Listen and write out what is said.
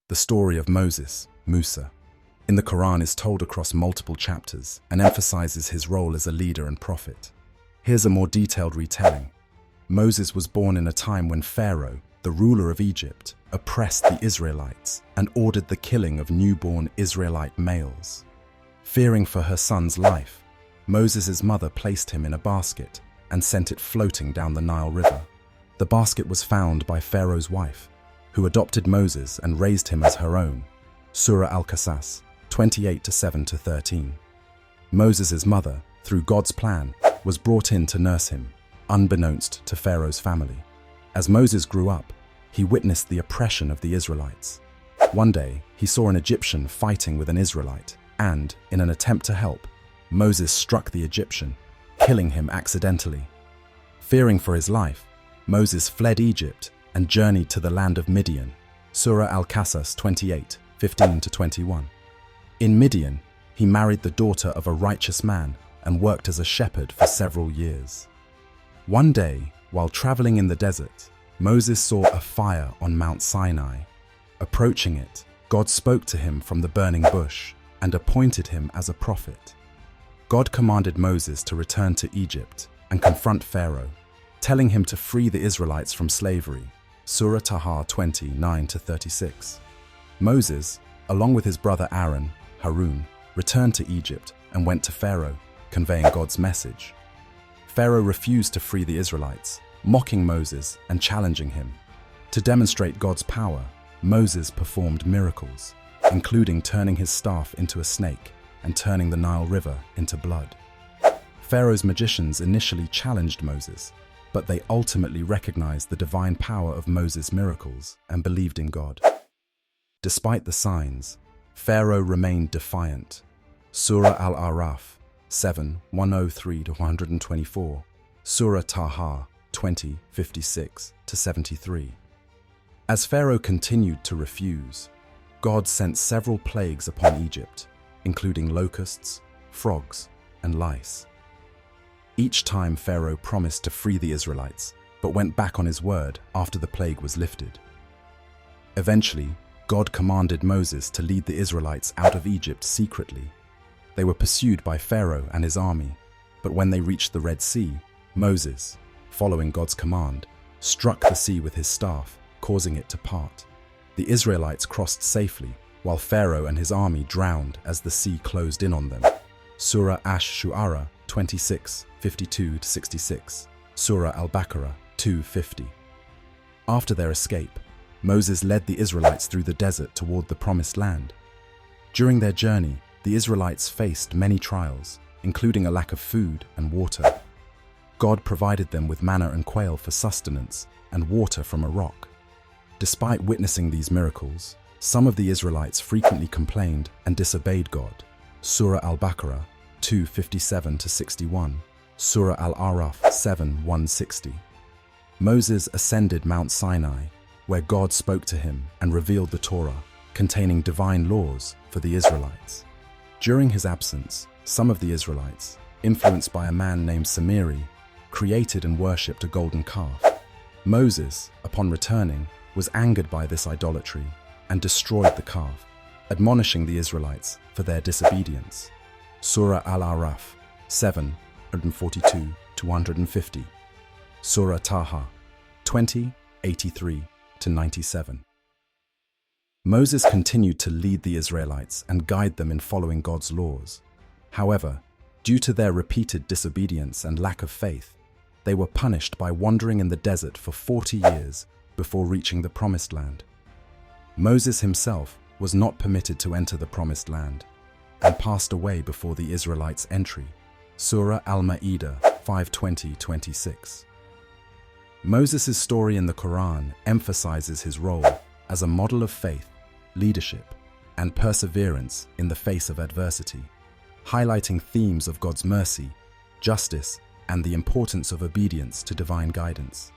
The story of Moses, Musa, in the Quran is told across multiple chapters and emphasizes his role as a leader and prophet. Here's a more detailed retelling. Moses was born in a time when Pharaoh, the ruler of Egypt, oppressed the Israelites and ordered the killing of newborn Israelite males. Fearing for her son's life, Moses' mother placed him in a basket and sent it floating down the Nile River. The basket was found by Pharaoh's wife, who adopted Moses and raised him as her own. Surah Al-Qasas 28:7-13. Moses' mother, through God's plan, was brought in to nurse him, unbeknownst to Pharaoh's family. As Moses grew up, he witnessed the oppression of the Israelites. One day, he saw an Egyptian fighting with an Israelite, and, in an attempt to help, Moses struck the Egyptian, killing him accidentally. Fearing for his life, Moses fled Egypt and journeyed to the land of Midian. Surah Al-Qasas 28:15-21. In Midian, he married the daughter of a righteous man and worked as a shepherd for several years. One day, while traveling in the desert, Moses saw a fire on Mount Sinai. Approaching it, God spoke to him from the burning bush and appointed him as a prophet. God commanded Moses to return to Egypt and confront Pharaoh, telling him to free the Israelites from slavery. Surah Taha 29-36. Moses, along with his brother Aaron, Harun, returned to Egypt and went to Pharaoh, conveying God's message. Pharaoh refused to free the Israelites, mocking Moses and challenging him. To demonstrate God's power, Moses performed miracles, including turning his staff into a snake and turning the Nile River into blood. Pharaoh's magicians initially challenged Moses, but they ultimately recognized the divine power of Moses' miracles and believed in God. Despite the signs, Pharaoh remained defiant. Surah Al-Araf 7:103-124, Surah Taha 20:56-73. As Pharaoh continued to refuse, God sent several plagues upon Egypt, including locusts, frogs, and lice. Each time Pharaoh promised to free the Israelites, but went back on his word after the plague was lifted. Eventually, God commanded Moses to lead the Israelites out of Egypt secretly. They were pursued by Pharaoh and his army, but when they reached the Red Sea, Moses, following God's command, struck the sea with his staff, causing it to part. The Israelites crossed safely, while Pharaoh and his army drowned as the sea closed in on them. Surah Ash-Shu'ara 26:52-66, Surah Al-Baqarah 2:50. After their escape, Moses led the Israelites through the desert toward the Promised Land. During their journey, the Israelites faced many trials, including a lack of food and water. God provided them with manna and quail for sustenance and water from a rock. Despite witnessing these miracles, some of the Israelites frequently complained and disobeyed God. Surah Al-Baqarah 2:57-61, Surah Al-Araf 7:160. Moses ascended Mount Sinai, where God spoke to him and revealed the Torah, containing divine laws for the Israelites. During his absence, some of the Israelites, influenced by a man named Samiri, created and worshipped a golden calf. Moses, upon returning, was angered by this idolatry and destroyed the calf, admonishing the Israelites for their disobedience. Surah Al-Araf 7:142-150, Surah Taha 20:83-97. Moses continued to lead the Israelites and guide them in following God's laws. However, due to their repeated disobedience and lack of faith, they were punished by wandering in the desert for 40 years before reaching the Promised Land. Moses himself was not permitted to enter the Promised Land and passed away before the Israelites' entry. Surah Al-Ma'idah 5:20-26. Moses' story in the Quran emphasizes his role as a model of faith, leadership, and perseverance in the face of adversity, highlighting themes of God's mercy, justice, and the importance of obedience to divine guidance.